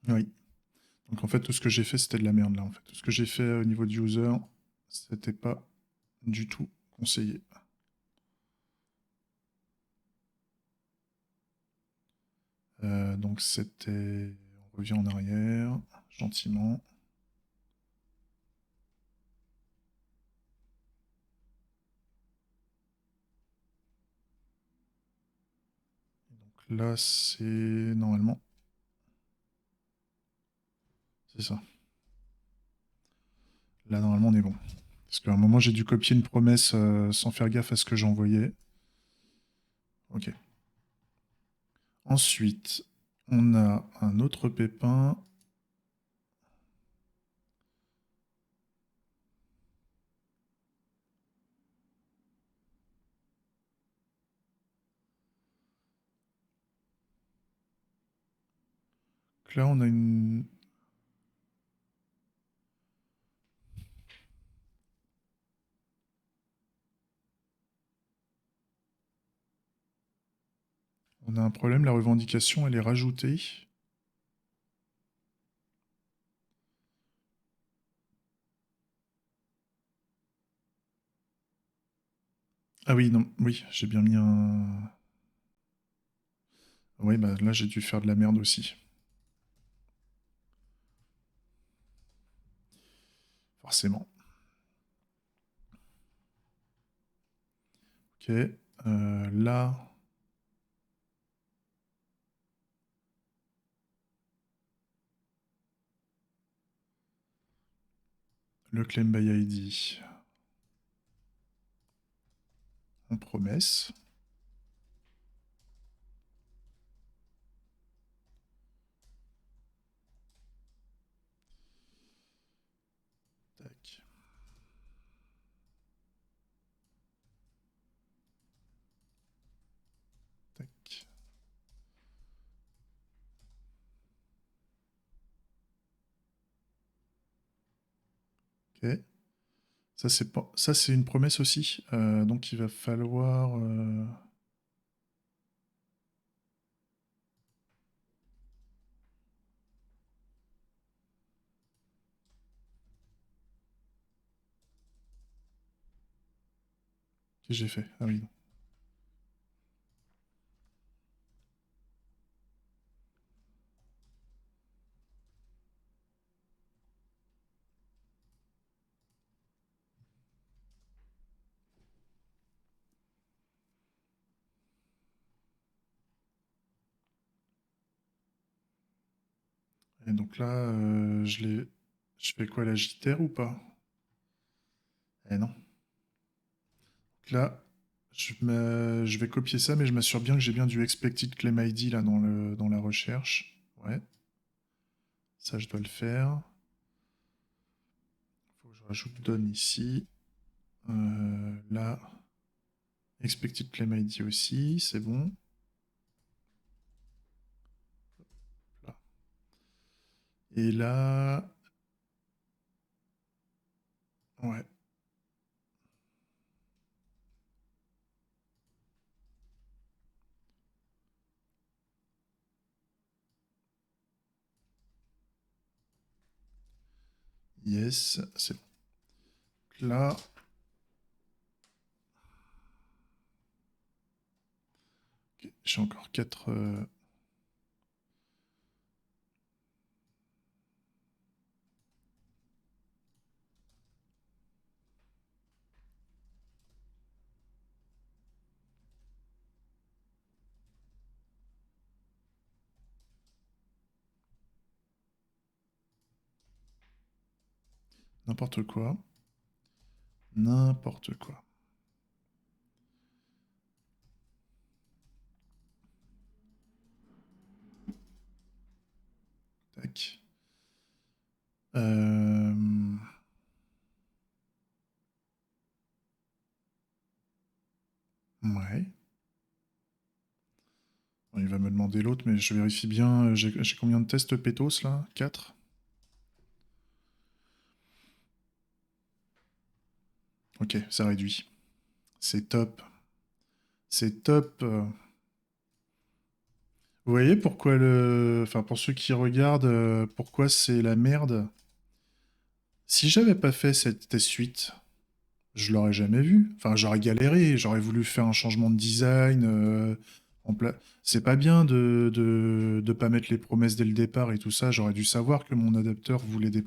Oui. Donc en fait, tout ce que j'ai fait, c'était de la merde là. En fait, tout ce que j'ai fait au niveau du user, c'était pas du tout conseillé. Donc c'était... On revient en arrière, gentiment. Donc là, c'est... Normalement... C'est ça. Là, normalement, on est bon. Parce qu'à un moment, j'ai dû copier une promesse sans faire gaffe à ce que j'envoyais. Ok. Ensuite, on a un autre pépin. Donc là, on a une... On a un problème, la revendication, elle est rajoutée. Ah oui, non, oui, j'ai bien mis un... Oui, bah là, j'ai dû faire de la merde aussi. Forcément. Ok. Là... Le claim by ID. En promesse. Tac. Tac. Ok. Ça, c'est une promesse aussi. Donc, il va falloir... Qu'est-ce que j'ai fait? Ah oui. Et donc là, je fais quoi, la JTR ou pas? Eh non. Donc là, je vais copier ça, mais je m'assure bien que j'ai bien du expected claim ID là dans la recherche. Ouais, ça je dois le faire. Faut que je rajoute done ici. Là, expected claim ID aussi, c'est bon. Là. Et là, ouais. Yes, c'est bon. Là, J'ai encore 4... N'importe quoi. N'importe quoi. Tac. Ouais. Bon, il va me demander l'autre, mais je vérifie bien. J'ai combien de tests pétos là? 4. Ok, ça réduit. C'est top. C'est top. Vous voyez pourquoi le... Enfin, pour ceux qui regardent, pourquoi c'est la merde? Si j'avais pas fait cette test suite, je l'aurais jamais vu. Enfin, j'aurais galéré, j'aurais voulu faire un changement de design. C'est pas bien de pas mettre les promesses dès le départ et tout ça. J'aurais dû savoir que mon adapteur voulait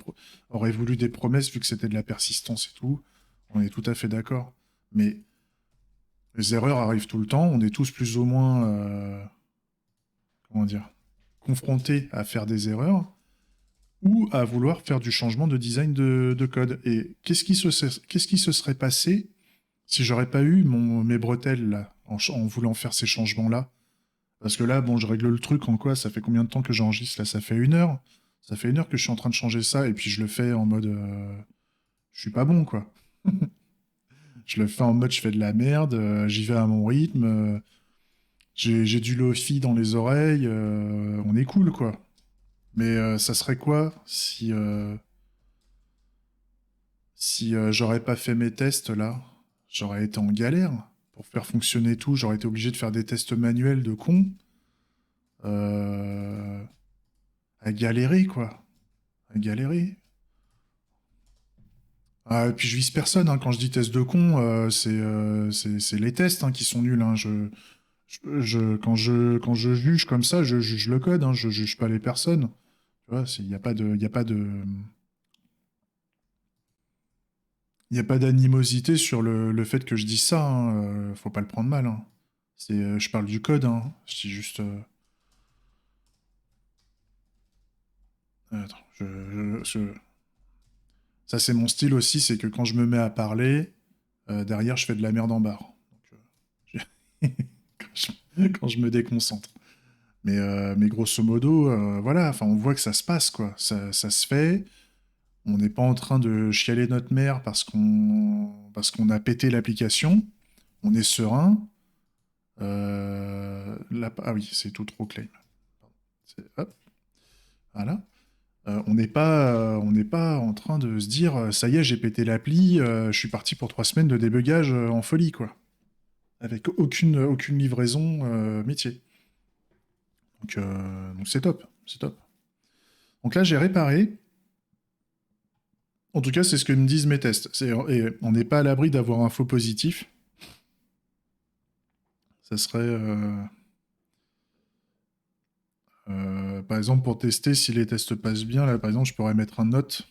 aurait voulu des promesses vu que c'était de la persistance et tout. On est tout à fait d'accord. Mais les erreurs arrivent tout le temps. On est tous plus ou moins, comment dire, confrontés à faire des erreurs ou à vouloir faire du changement de design de code. Et qu'est-ce qui se serait passé si j'aurais pas eu mes bretelles là, en voulant faire ces changements-là? Parce que là, bon, je règle le truc en quoi? Ça fait combien de temps que j'enregistre là? Ça fait 1 heure. Ça fait 1 heure que je suis en train de changer ça et puis je le fais en mode, je suis pas bon quoi. Je le fais en mode je fais de la merde, j'y vais à mon rythme, j'ai du lofi dans les oreilles, on est cool quoi. Mais ça serait quoi si j'aurais pas fait mes tests là? J'aurais été en galère pour faire fonctionner tout, j'aurais été obligé de faire des tests manuels de con. Euh, à galérer, quoi. À galérer. Ah, et puis je vise personne, hein. Quand je dis test de con, c'est les tests hein, qui sont nuls, hein. Quand je juge comme ça, je juge le code, hein. Je juge pas les personnes. Tu vois, il n'y a pas de, y a pas de, y a pas d'animosité sur le fait que je dis ça, hein. Faut pas le prendre mal, hein. Je parle du code, hein. Je dis juste. Attends, ça c'est mon style aussi, c'est que quand je me mets à parler, derrière je fais de la merde en barre. Donc, quand je me déconcentre. Mais grosso modo, voilà, enfin, on voit que ça se passe, quoi. Ça se fait. On n'est pas en train de chialer notre mère parce qu'on a pété l'application. On est serein. Ah oui, c'est tout trop claim. Hop, voilà. On n'est pas en train de se dire, ça y est, j'ai pété l'appli, je suis parti pour 3 semaines de débugage en folie, quoi. Avec aucune livraison métier. Donc c'est top, c'est top. Donc là, j'ai réparé. En tout cas, c'est ce que me disent mes tests. Et on n'est pas à l'abri d'avoir un faux positif. Ça serait, par exemple, pour tester si les tests passent bien, là, par exemple, je pourrais mettre un note.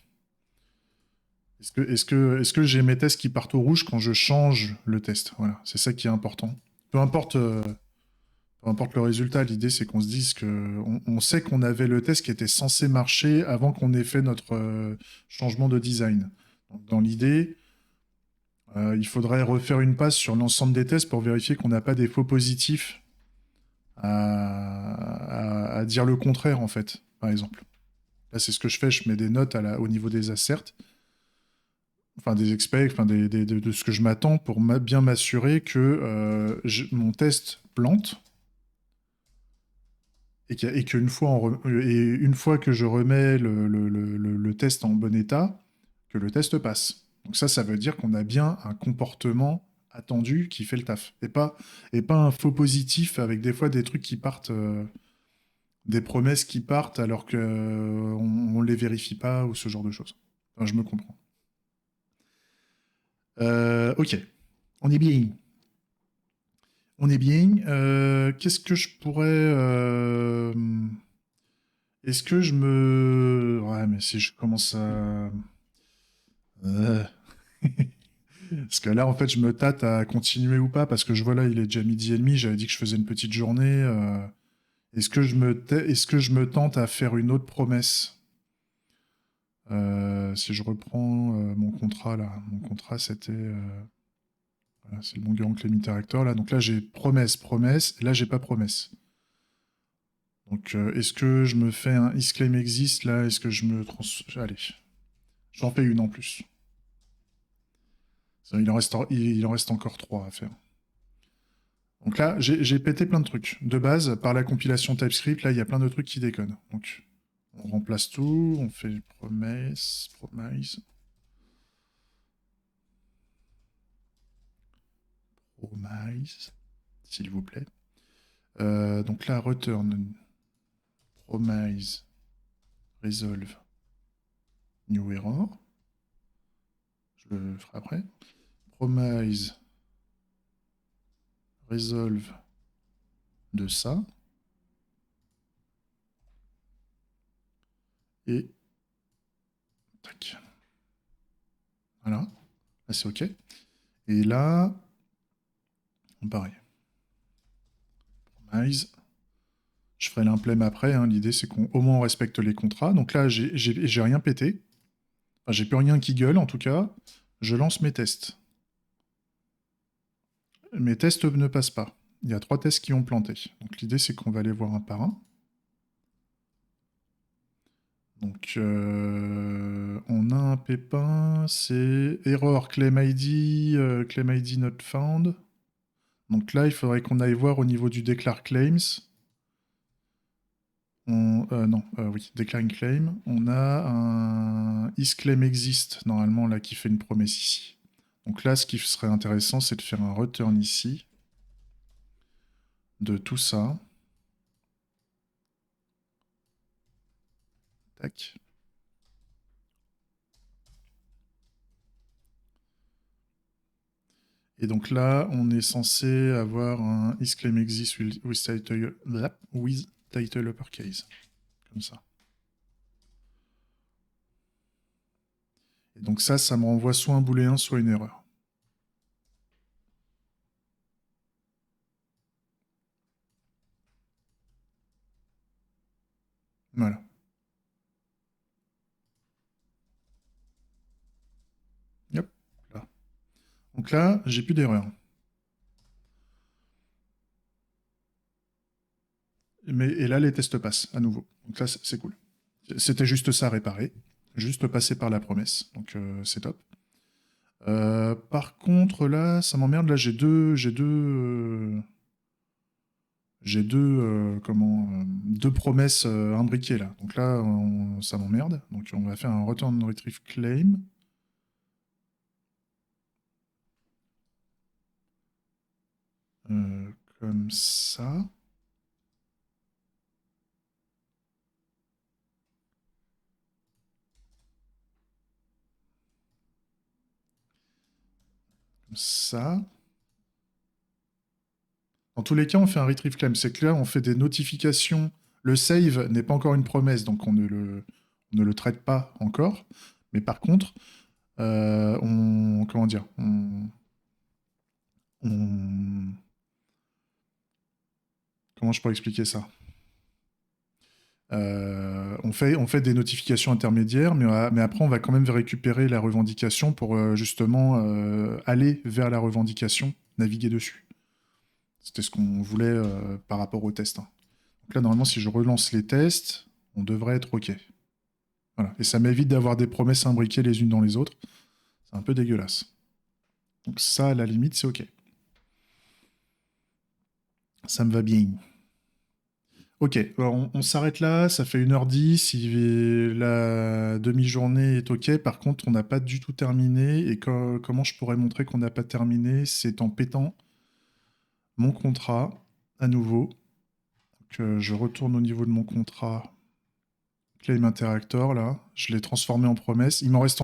Est-ce que j'ai mes tests qui partent au rouge quand je change le test? Voilà, c'est ça qui est important. Peu importe, peu importe le résultat, l'idée c'est qu'on se dise que on sait qu'on avait le test qui était censé marcher avant qu'on ait fait notre changement de design. Donc, dans l'idée, il faudrait refaire une passe sur l'ensemble des tests pour vérifier qu'on n'a pas des faux positifs à dire le contraire, en fait, par exemple. Là, c'est ce que je fais, je mets des notes au niveau des asserts, enfin des expects, enfin de ce que je m'attends pour bien m'assurer que mon test plante et qu'une fois, une fois que je remets le test en bon état, que le test passe. Donc ça veut dire qu'on a bien un comportement attendu qui fait le taf. Et pas un faux positif avec des fois des trucs qui partent, des promesses qui partent alors qu'on on les vérifie pas ou ce genre de choses. Enfin, je me comprends. Ok, on est bien. On est bien. Qu'est-ce que je pourrais... Est-ce que je me... Ouais, mais si je commence à... Euh, Parce que là, en fait, je me tâte à continuer ou pas, parce que je vois là, il est déjà midi et demi, j'avais dit que je faisais une petite journée. Est-ce que je me tente à faire une autre promesse? Si je reprends mon contrat, là, mon contrat, c'était... voilà, c'est le bon grand Claim Interactor, là. Donc là, j'ai promesse, promesse, et là, j'ai pas promesse. Donc, est-ce que je me fais un Isclaim Exist, là? Est-ce que je me Allez, j'en fais une en plus. Il en reste encore 3 à faire. Donc là, j'ai pété plein de trucs. De base, par la compilation TypeScript, là, il y a plein de trucs qui déconnent. Donc, on remplace tout, on fait promesse, promise, promise, s'il vous plaît. Donc là, return, promise, resolve, new error. Je le ferai après. Promise, resolve de ça. Et tac. Voilà. Là, c'est OK. Et là, pareil. Promise. Je ferai l'implème après. Hein. L'idée, c'est qu'au moins on respecte les contrats. Donc là, j'ai rien pété. Enfin, j'ai plus rien qui gueule, en tout cas. Je lance mes tests. Mes tests ne passent pas. Il y a 3 tests qui ont planté. Donc l'idée, c'est qu'on va les voir un par un. Donc, on a un pépin, c'est error claim ID not found. Donc là, il faudrait qu'on aille voir au niveau du declare claims. Oui, declaring claim. On a un isClaim exist, normalement, là, qui fait une promesse ici. Donc là, ce qui serait intéressant, c'est de faire un return ici de tout ça. Tac. Et donc là, on est censé avoir un isClaim exist with title uppercase. Comme ça. Et donc ça me renvoie soit un booléen, soit une erreur. Voilà. Hop, là. Donc là, j'ai plus d'erreur. Et là, les tests passent à nouveau. Donc là, c'est cool. C'était juste ça à réparer. Juste passer par la promesse. Donc c'est top. Par contre, là, ça m'emmerde. Là, deux promesses imbriquées là. Donc là, ça m'emmerde. Donc on va faire un return retrieve claim. Comme ça. Comme ça. Dans tous les cas, on fait un retrieve claim. C'est que là, on fait des notifications. Le save n'est pas encore une promesse, donc on ne le traite pas encore. Mais par contre, comment dire, comment je pourrais expliquer ça? On fait des notifications intermédiaires, mais après, on va quand même récupérer la revendication pour justement aller vers la revendication, naviguer dessus. C'était ce qu'on voulait par rapport au test. Hein. Donc là, normalement, si je relance les tests, on devrait être OK. Voilà. Et ça m'évite d'avoir des promesses imbriquées les unes dans les autres. C'est un peu dégueulasse. Donc ça, à la limite, c'est OK. Ça me va bien. Ok, alors on s'arrête là, ça fait 1h10, si la demi-journée est ok, par contre on n'a pas du tout terminé, et comment je pourrais montrer qu'on n'a pas terminé? C'est en pétant mon contrat à nouveau. Donc, je retourne au niveau de mon contrat Claim Interactor, là, je l'ai transformé en promesse. Il me reste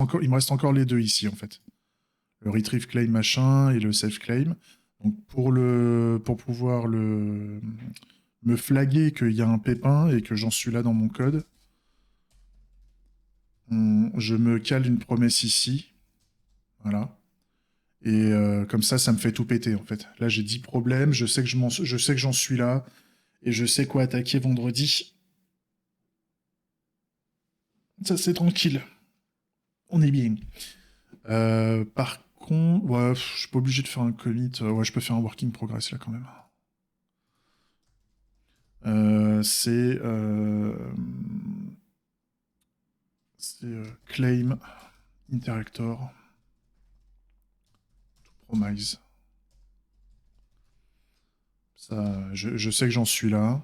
encore les deux ici en fait. Le Retrieve Claim machin et le Save Claim. Donc pour pouvoir me flaguer qu'il y a un pépin et que j'en suis là dans mon code, je me cale une promesse ici. Voilà. Et comme ça me fait tout péter en fait. Là, j'ai 10 problèmes, je sais que j'en suis là, et je sais quoi attaquer vendredi. Ça, c'est tranquille. On est bien. Par contre, ouais, je suis pas obligé de faire un commit. Ouais, je peux faire un working progress là quand même. C'est claim interactor to promise. Ça, je sais que j'en suis là.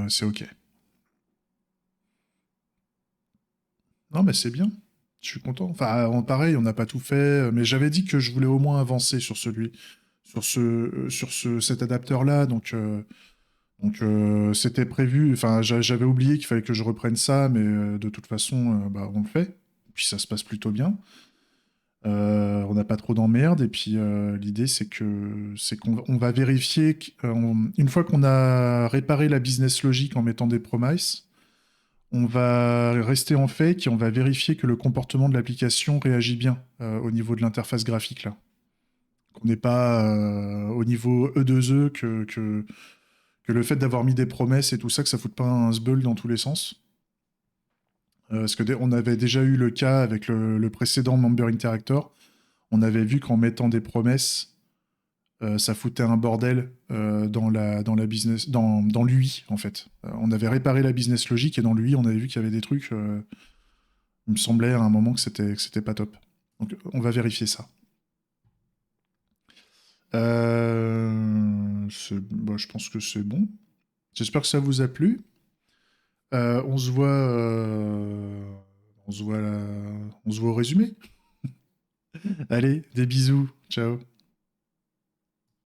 C'est ok. Non, mais c'est bien. Je suis content. Enfin, pareil, on n'a pas tout fait, mais j'avais dit que je voulais au moins avancer sur cet adapteur-là, donc c'était prévu. Enfin, j'avais oublié qu'il fallait que je reprenne ça, mais de toute façon, bah, on le fait. Puis ça se passe plutôt bien. On n'a pas trop d'emmerdes, et puis l'idée c'est qu'on va vérifier une fois qu'on a réparé la business logic en mettant des promises. On va rester en fake et on va vérifier que le comportement de l'application réagit bien au niveau de l'interface graphique là. Qu'on n'est pas au niveau E2E que le fait d'avoir mis des promesses et tout ça, que ça foute pas un sbeul dans tous les sens. Parce que on avait déjà eu le cas avec le précédent Member Interactor. On avait vu qu'en mettant des promesses, ça foutait un bordel dans la business, dans l'UI en fait. On avait réparé la business logic et dans l'UI, on avait vu qu'il y avait des trucs. Il me semblait à un moment que c'était pas top. Donc on va vérifier ça. Bah, je pense que c'est bon. J'espère que ça vous a plu. On se voit, on se voit au résumé. Allez, des bisous. Ciao.